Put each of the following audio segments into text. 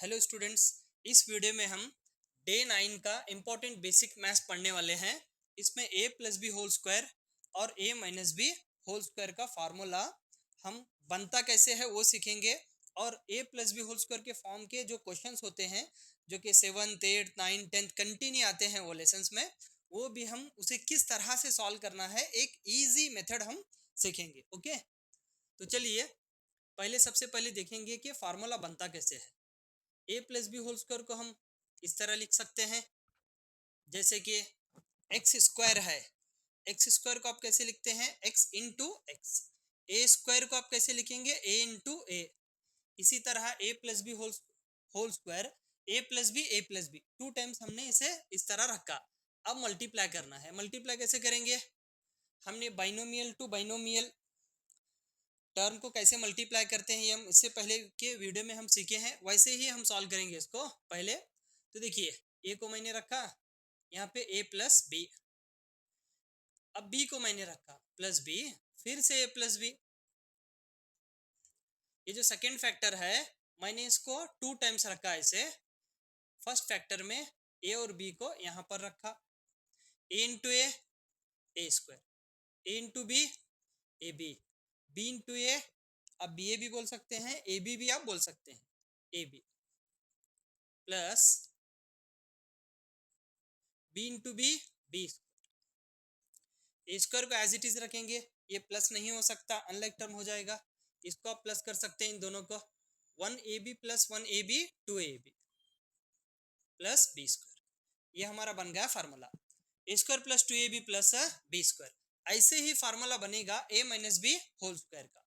Hello students, इस video में हम डे 9 का इम्पोर्टेंट बेसिक मैथ्स पढ़ने वाले हैं। इसमें a plus B whole square और a minus B whole square का फार्मूला हम बनता कैसे है वो सीखेंगे। और a plus B whole square के फॉर्म के जो क्वेश्चंस होते हैं जो कि 7th 8th 9th 10th continue आते हैं वो लेसन्स में, वो भी हम उसे किस तरह से सॉल्व करना है एक ईजी मेथड हम सीखेंगे। ओके, तो चलिए पहले सबसे पहले देखेंगे कि फार्मूला बनता कैसे है। A plus B whole square को हम इस तरह लिख सकते हैं जैसे कि एक्स स्क्वायर है। एक्स स्क्वायर को आप कैसे लिखते हैं? X into X. A square को आप कैसे लिखेंगे? A into A. इसी तरह A plus B whole square, A plus B two times हमने इसे इस तरह रखा। अब मल्टीप्लाई करना है। मल्टीप्लाई कैसे करेंगे? हमने बाइनोमियल टू बाइनोमियल टर्म को कैसे मल्टीप्लाई करते हैं ये हम इससे पहले के वीडियो में हम सीखे हैं, वैसे ही हम सॉल्व करेंगे इसको पहले। तो देखिए, ए को मैंने रखा यहाँ पे ए प्लस बी, अब बी को मैंने रखा प्लस बी, फिर से ए प्लस बी। ये जो सेकेंड फैक्टर है मैंने इसको टू टाइम्स रखा इसे। फर्स्ट फैक्टर में ए और बी को यहाँ पर रखा, A into A square, A into B A B into A, अब बी ए भी बोल सकते हैं, ए बी भी आप बोल सकते हैं, A B plus B into B square. A square को एज इट इज रखेंगे, ये प्लस नहीं हो सकता, अनलाइक टर्म हो जाएगा। इसको आप प्लस कर सकते हैं इन दोनों को, one A B plus one A B two A B plus B square. ये हमारा बन गया formula, A square plus two A B plus B square. ऐसे ही फार्मूला बनेगा A minus B whole square का।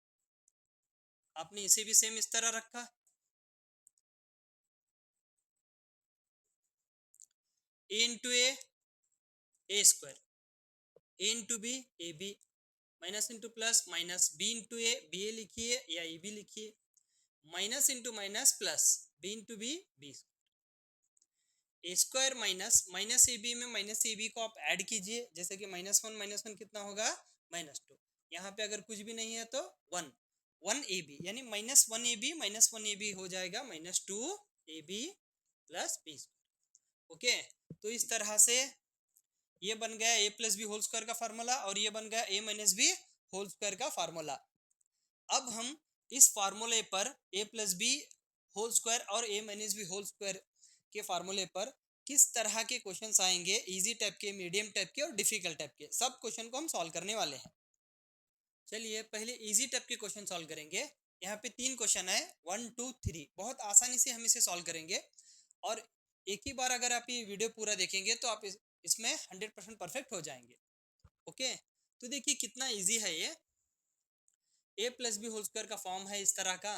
आपने इसे भी सेम इस तरह रखा, A into A square, A into B A B, minus into plus minus, B into B A लिखिए या ए बी लिखिए, minus into minus plus, B into B A square minus minus A B में minus A B को आप add कीजिए, जैसे कि minus one कितना होगा? -2। यहाँ पे अगर कुछ भी नहीं है तो वन ए बी, यानी माइनस वन ए बी हो जाएगा -2 A B plus B square. Okay, तो इस तरह से ये बन गया A plus B whole square का फार्मूला और ये बन गया A minus B whole square का फार्मूला। अब हम इस फार्मूले पर A plus B whole square और A minus B whole square के फार्मूले पर किस तरह के क्वेश्चंस आएंगे, इजी टाइप के, मीडियम टाइप के और डिफिकल्ट टाइप के, सब क्वेश्चन को हम सॉल्व करने वाले हैं। चलिए पहले इजी टाइप के क्वेश्चन सॉल्व करेंगे। यहाँ पे 3 क्वेश्चन है, 1 2 3, बहुत आसानी से हम इसे सॉल्व करेंगे। और एक ही बार अगर आप ये वीडियो पूरा देखेंगे तो आप इसमें 100% परफेक्ट हो जाएंगे। ओके, तो देखिए कितना इजी है ये। ए प्लस बी होल स्क्वायर का फॉर्म है इस तरह का।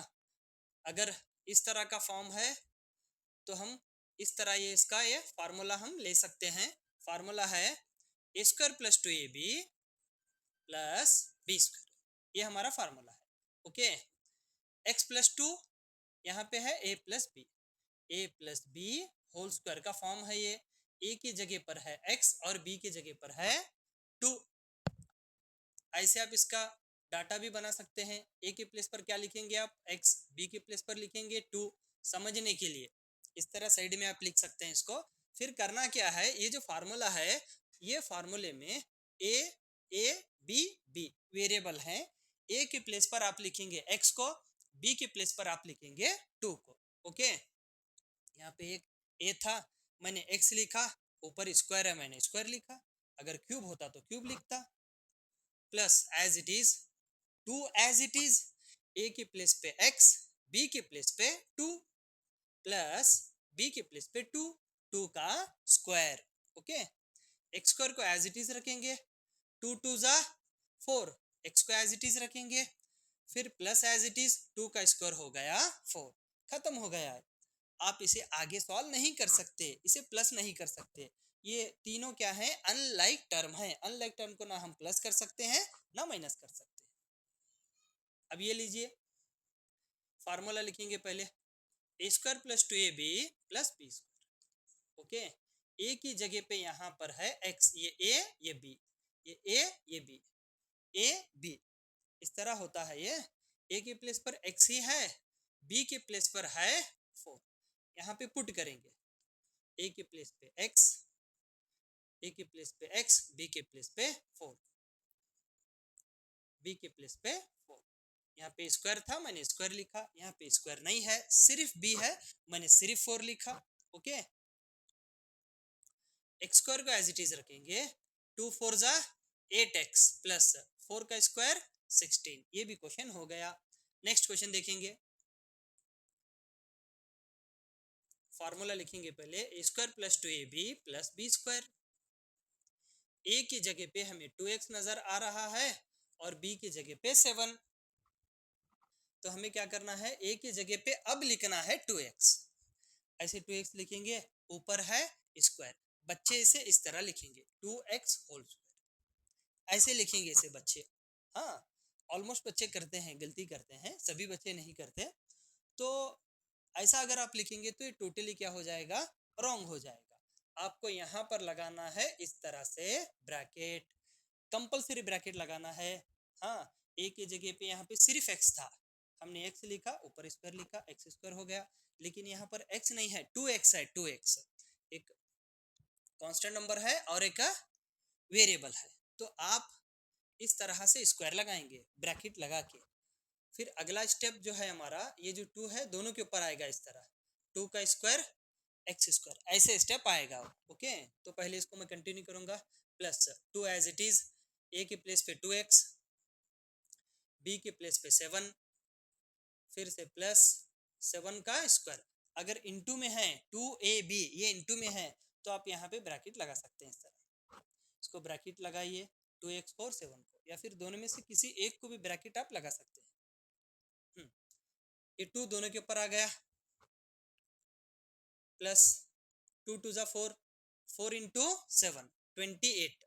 अगर इस तरह का फॉर्म है तो हम इस तरह ये फार्मूला हम ले सकते हैं। फार्मूला है A square plus two A B plus B square, ये हमारा फार्मूला है। ओके, एक्स प्लस टू, यहाँ पे है A plus B whole square का फॉर्म है ये। ए की जगह पर है एक्स और बी की जगह पर है 2। ऐसे आप इसका डाटा भी बना सकते हैं। ए के प्लेस पर क्या लिखेंगे आप? एक्स, बी के प्लेस पर लिखेंगे 2, समझने के लिए इस तरह साइड में आप लिख सकते हैं इसको। फिर करना क्या है, ये जो फार्मूला है ये फार्मूले में ए बी वेरिएबल हैं। ए के प्लेस पर आप लिखेंगे एक्स को, बी के प्लेस पर आप लिखेंगे 2 को। ओके, यहाँ पे एक ए था, मैंने एक्स लिखा, ऊपर स्क्वायर है मैंने स्क्वायर लिखा, अगर क्यूब होता तो क्यूब लिखता, plus as it is 2 as it is, A के प्लेस पे एक्स, बी के प्लेस पे 2 प्लस बी के प्लेस पे 2 का स्क्वायर। ओके, एक्स स्क्वायर को एज इट इज रखेंगे, 2 2 जा 4, एक्स को एज इट इज रखेंगे, फिर प्लस एज इट इज 2 का स्क्वायर हो गया 4, खत्म हो गया है। आप इसे आगे सॉल्व नहीं कर सकते, इसे प्लस नहीं कर सकते। ये तीनों क्या है? अनलाइक टर्म है। अनलाइक टर्म को ना हम प्लस कर सकते हैं ना माइनस कर सकते हैं। अब ये लीजिए फार्मूला लिखेंगे पहले, A square plus two A B plus B square. Okay, A की जगह पे यहाँ पर है एक्स, ये ए ये बी, ये ए ये बी, ए बी इस तरह होता है। ये ए के प्लेस पर एक्स ही है, बी के प्लेस पर है 4, यहाँ पे पुट करेंगे, ए के प्लेस पे x, ए के प्लेस पे x, बी के प्लेस पे 4, बी के प्लेस पे 4। यहाँ पे स्क्वायर था, मैंने स्क्वायर लिखा, यहाँ पे स्क्वायर नहीं है, सिर्फ बी है, मैंने सिर्फ 4 लिखा। ओके, एक्स स्क्वायर को एज इट इज रखेंगे, 2 4 जा 8x प्लस 4 का स्क्वायर 16। ये भी क्वेश्चन हो गया। नेक्स्ट क्वेश्चन देखेंगे, फार्मूला लिखेंगे पहले, A square plus 2ab plus B square. A की जगह पे हमें 2x नजर आ रहा है और बी की जगह पे 7, तो हमें क्या करना है, ए की जगह पे अब लिखना है 2x। ऐसे 2x लिखेंगे, ऊपर है स्क्वायर, बच्चे इसे इस तरह लिखेंगे 2x होल स्क्वायर, ऐसे लिखेंगे इसे बच्चे। हाँ, ऑलमोस्ट बच्चे करते हैं, गलती करते हैं, सभी बच्चे नहीं करते। तो ऐसा अगर आप लिखेंगे तो ये टोटली क्या हो जाएगा, रॉन्ग हो जाएगा। आपको यहाँ पर लगाना है इस तरह से ब्रैकेट, कंपलसरी ब्रैकेट लगाना है। हाँ, ए की जगह पे यहाँ पे सिर्फ x था, हमने x लिखा, ऊपर स्क्वायर लिखा, x स्क्वायर हो गया। लेकिन यहाँ पर x नहीं है, 2x है, 2x एक कांस्टेंट नंबर है और एक वेरिएबल है। तो आप इस तरह से स्क्वायर लगाएंगे ब्रैकेट लगा के। फिर अगला स्टेप जो है हमारा, ये जो 2 है दोनों के ऊपर आएगा इस तरह, 2 का स्क्वायर x स्क्वायर, ऐसे स्टेप आएगा। ओके, तो पहले इसको मैं कंटिन्यू करूंगा, plus 2 as it is, A के प्लेस पे 2x, बी के प्लेस पे 7, फिर से प्लस 7 का स्क्वायर। अगर इनटू में है 2ab, ये इनटू में है, तो आप यहाँ पे ब्रैकेट लगा सकते हैं इस तरह, इसको ब्रैकेट लगाइए 2x और 7 को, या फिर दोनों में से किसी एक को भी ब्रैकेट आप लगा सकते हैं। ये 2 दोनों के ऊपर आ गया, प्लस 2 2 जा 4, 4 इंटू 7 28,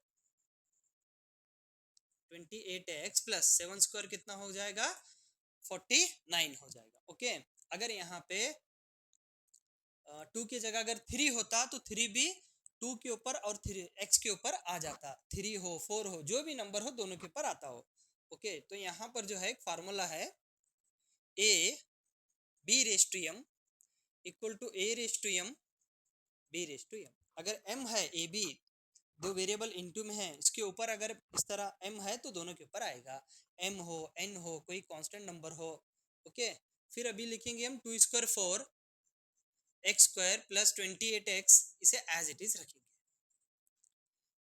28x प्लस 7 स्क्वायर कितना हो जाएगा, 49 हो जाएगा। ओके, अगर यहाँ पे 2 की जगह अगर 3 होता तो 3 भी 2 के ऊपर और 3 x के ऊपर आ जाता, 3 हो 4 हो जो भी नंबर हो दोनों के ऊपर आता हो। ओके, तो यहाँ पर जो है एक फार्मूला है, a b raise to m equal to a raise to m b raise to m। अगर m है a b, दो वेरिएबल इनटू में है, इसके ऊपर अगर इस तरह m है तो दोनों के ऊपर आएगा, m हो n हो कोई कांस्टेंट नंबर हो। ओके, फिर अभी लिखेंगे हम 2 square 4 x square plus 28x, इसे एज इट इज रखेंगे।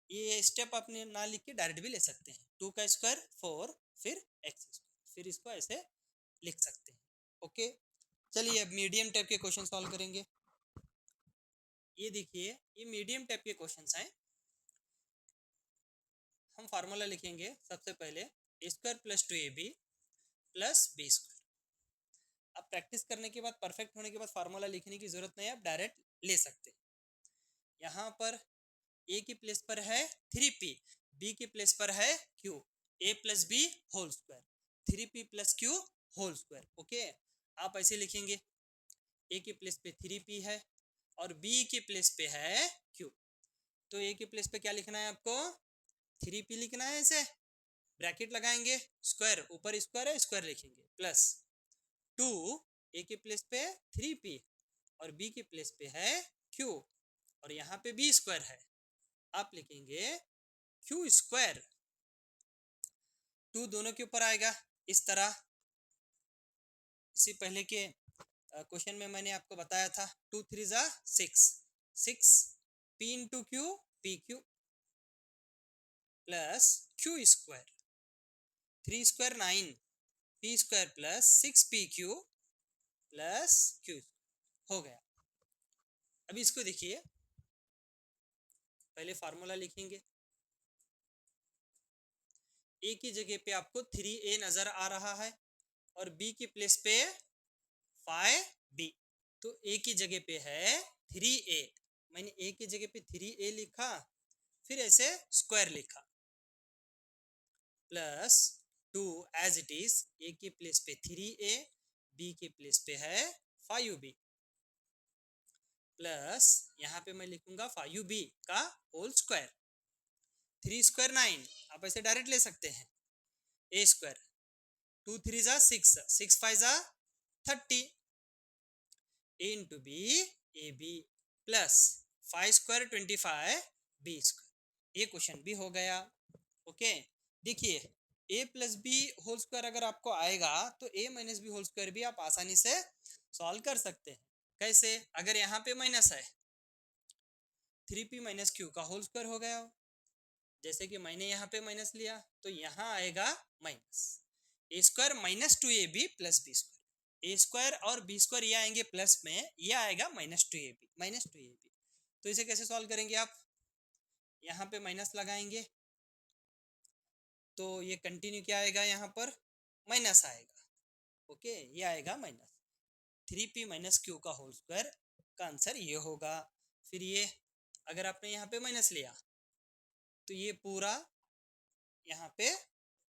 ये स्टेप आपने ना लिख के डायरेक्ट भी ले सकते हैं, 2 का स्क्वायर 4 फिर x स्क्वायर, फिर इसको ऐसे लिख सकते हैं। ओके, चलिए अब मीडियम टाइप के क्वेश्चन सॉल्व करेंगे। ये देखिए, ये मीडियम टाइप के क्वेश्चंस हैं। हम फार्मूला लिखेंगे सबसे पहले, A square plus 2ab plus B square. अब प्रैक्टिस करने के बाद, परफेक्ट होने के बाद फार्मूला लिखने की जरूरत नहीं है, आप डायरेक्ट ले सकते हैं। यहाँ पर ए की प्लेस पर है 3p, बी की प्लेस पर है q, a plus B whole square, 3p plus q whole square. Okay, आप ऐसे लिखेंगे, a की प्लेस पे 3p है और b की प्लेस पे है q। तो a की प्लेस पे क्या लिखना है आपको, 3p लिखना है, ऐसे ब्रैकेट लगाएंगे, स्क्वायर ऊपर स्क्वायर है, स्क्वायर लिखेंगे, प्लस 2 a की प्लेस पे 3p और b की प्लेस पे है q और यहाँ पे b स्क्वायर है, आप लिखेंगे q स्क्वायर। 2 दोनों के ऊपर आएगा इस तरह, इससे पहले के क्वेश्चन में मैंने आपको बताया था, 2 3 जा 6, 6 p into Q P Q plus q square, 3 square 9 p square plus 6 P Q plus q हो गया। अभी इसको देखिए, पहले फार्मूला लिखेंगे, a की जगह पे आपको 3a नजर आ रहा है और b की प्लेस पे 5b, तो a की जगह पे है 3a, मैंने a की जगह पे 3a लिखा, फिर ऐसे स्क्वायर लिखा, plus 2 as it is, a की प्लेस पे 3a, b की प्लेस पे है 5b, प्लस यहाँ पे मैं लिखूंगा 5b का होल स्क्वायर, 3 स्क्वायर 9, आप ऐसे डायरेक्ट ले सकते हैं, a स्क्वायर 2 3 जा 6, 6 5 जा 30, A into B A B plus 5 square 25 B square. ये क्वेश्चन भी हो गया। ओके, देखिए A plus B whole square अगर आपको आएगा तो A minus B whole square भी आप आसानी से सॉल्व कर सकते हैं। कैसे? अगर यहाँ पे माइनस है 3p माइनस क्यू का होल स्क्वायर हो गया हो, जैसे कि मैंने यहाँ पे माइनस लिया तो यहाँ आएगा minus A square minus 2ab plus B square. A square और बी स्क्वायर ये आएंगे प्लस में, ये आएगा -2ab माइनस 2ab। तो इसे कैसे सॉल्व करेंगे आप? यहाँ पे माइनस लगाएंगे तो ये कंटिन्यू क्या आएगा, यहाँ पर माइनस आएगा। ओके, ये आएगा माइनस 3p माइनस क्यू का होल स्क्वायर का आंसर ये होगा। फिर ये अगर आपने यहाँ पे माइनस लिया तो ये पूरा यहाँ पे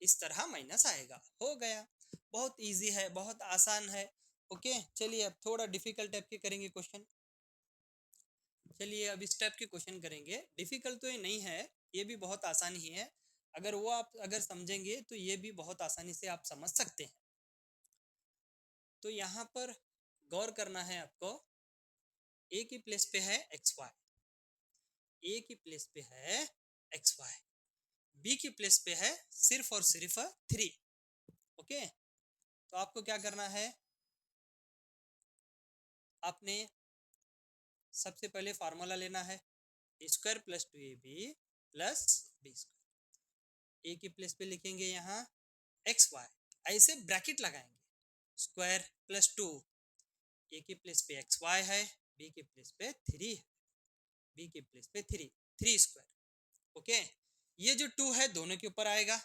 इस तरह माइनस आएगा। हो गया, बहुत इजी है, बहुत आसान है। ओके, चलिए अब थोड़ा डिफिकल्ट टाइप के करेंगे क्वेश्चन। चलिए अब इस टाइप के क्वेश्चन करेंगे। डिफिकल्ट तो ये नहीं है, ये भी बहुत आसान ही है। अगर वो आप अगर समझेंगे तो ये भी बहुत आसानी से आप समझ सकते हैं। तो यहाँ पर गौर करना है आपको, ए की प्लेस पे है एक्स वाई, ए की प्लेस पे है एक्स वाई, बी की प्लेस पे है सिर्फ और सिर्फ 3। ओके, तो आपको क्या करना है, आपने सबसे पहले फार्मूला लेना है A square plus 2ab plus B square. A की प्लेस पे लिखेंगे यहाँ एक्स वाई, ऐसे ब्रैकेट लगाएंगे, स्क्वायर प्लस 2, ए की प्लेस पे एक्स वाई है, बी की प्लेस पे 3 है, बी की प्लेस पे 3 स्क्वायर। ओके, ये जो 2 है दोनों के ऊपर आएगा,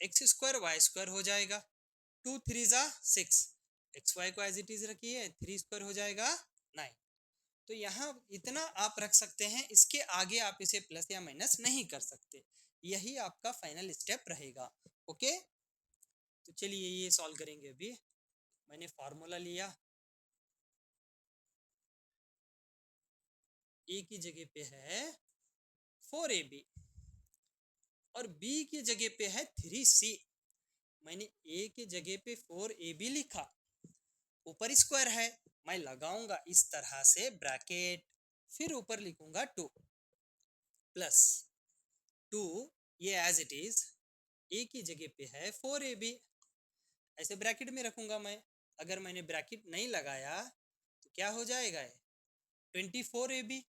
एक्स स्क्वायर वाई स्क्वायर हो जाएगा, 2 3 जा 6, एक्स वाई को एज इट इज रखिए, 3 स्क्वायर हो जाएगा 9। तो यहाँ इतना आप रख सकते हैं, इसके आगे आप इसे प्लस या माइनस नहीं कर सकते। यही आपका फाइनल स्टेप रहेगा। ओके, तो चलिए ये सॉल्व करेंगे। अभी मैंने फार्मूला लिया, ए की जगह पे है 4ab और बी की जगह पे है 3c। मैंने ए की जगह पे 4ab लिखा, ऊपर स्क्वायर है, मैं लगाऊंगा इस तरह से ब्रैकेट, फिर ऊपर लिखूंगा 2 प्लस 2, ये एज इट इज, ए की जगह पे है 4ab, ऐसे ब्रैकेट में रखूंगा मैं। अगर मैंने ब्रैकेट नहीं लगाया तो क्या हो जाएगा, 24ab।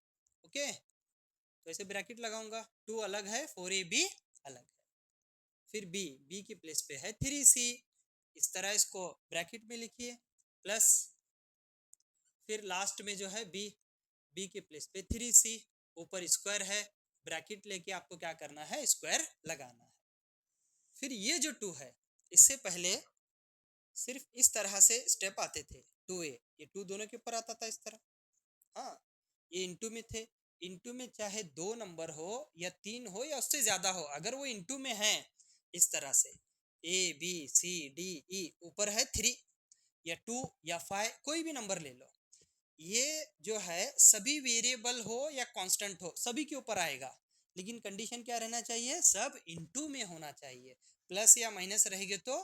ओके, तो ऐसे ब्रैकेट लगाऊंगा, 2 अलग है 4ab अलग है। फिर बी की प्लेस पे है 3c, इस तरह इसको ब्रैकेट में लिखिए, प्लस फिर लास्ट में जो है बी के प्लेस पे 3c, ऊपर स्क्वायर है, ब्रैकेट लेके आपको क्या करना है, स्क्वायर लगाना है। फिर ये जो 2 है, इससे पहले सिर्फ इस तरह से स्टेप आते थे, 2a, ये 2 दोनों के ऊपर आता था इस तरह। हाँ, ये इंटू में थे, इंटू में चाहे 2 नंबर हो या 3 हो या उससे ज्यादा हो, अगर वो इंटू में है इस तरह से, ए बी सी डी ई, ऊपर है 3 या 2 या 5, कोई भी नंबर ले लो, ये जो है सभी वेरिएबल हो या कांस्टेंट हो, सभी के ऊपर आएगा। लेकिन कंडीशन क्या रहना चाहिए, सब इनटू में होना चाहिए। प्लस या माइनस रहेंगे तो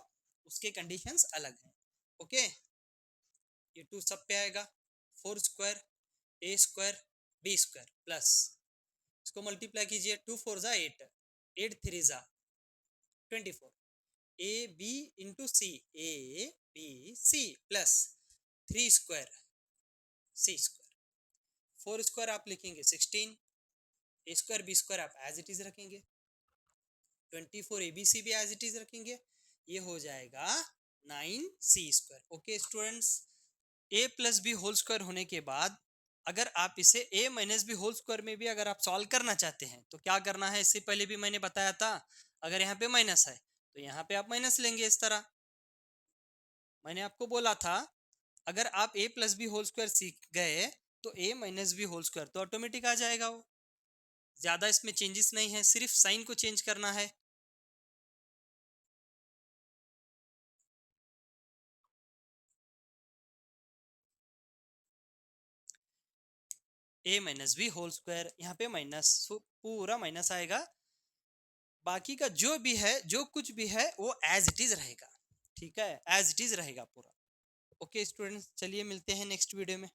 उसके कंडीशंस अलग हैं। ओके, ये 2 सब पे आएगा, 4 square A square B square plus, इसको मल्टीप्लाई कीजिए, 2 4 जा 8, 8 3 जा 24, A B into C, A B C plus 3 square C square, 4 square आप लिखेंगे 16, ए स्क्वायर बी स्क्वायर आप एज इट इज रखेंगे, 24 ए बी सी भी एज इट इज रखेंगे, ये हो जाएगा 9c स्क्वायर। ओके स्टूडेंट्स, ए प्लस बी होल स्क्वायर होने के बाद अगर आप इसे ए माइनस बी होल स्क्वायर में भी अगर आप सॉल्व करना चाहते हैं तो क्या करना है, इससे पहले भी मैंने बताया था, अगर यहाँ पे माइनस है तो यहाँ पे आप माइनस लेंगे इस तरह। मैंने आपको बोला था अगर आप ए प्लस बी होल स्क्वायर सीख गए तो A minus B whole square तो ऑटोमेटिक आ जाएगा, वो ज्यादा इसमें चेंजेस नहीं है, सिर्फ साइन को चेंज करना है। ए माइनस बी होल स्क्वायर, यहाँ पे माइनस, पूरा माइनस आएगा, बाकी का जो भी है जो कुछ भी है वो एज इट इज रहेगा। ठीक है, एज इट इज रहेगा पूरा। ओके स्टूडेंट्स, चलिए मिलते हैं नेक्स्ट वीडियो में।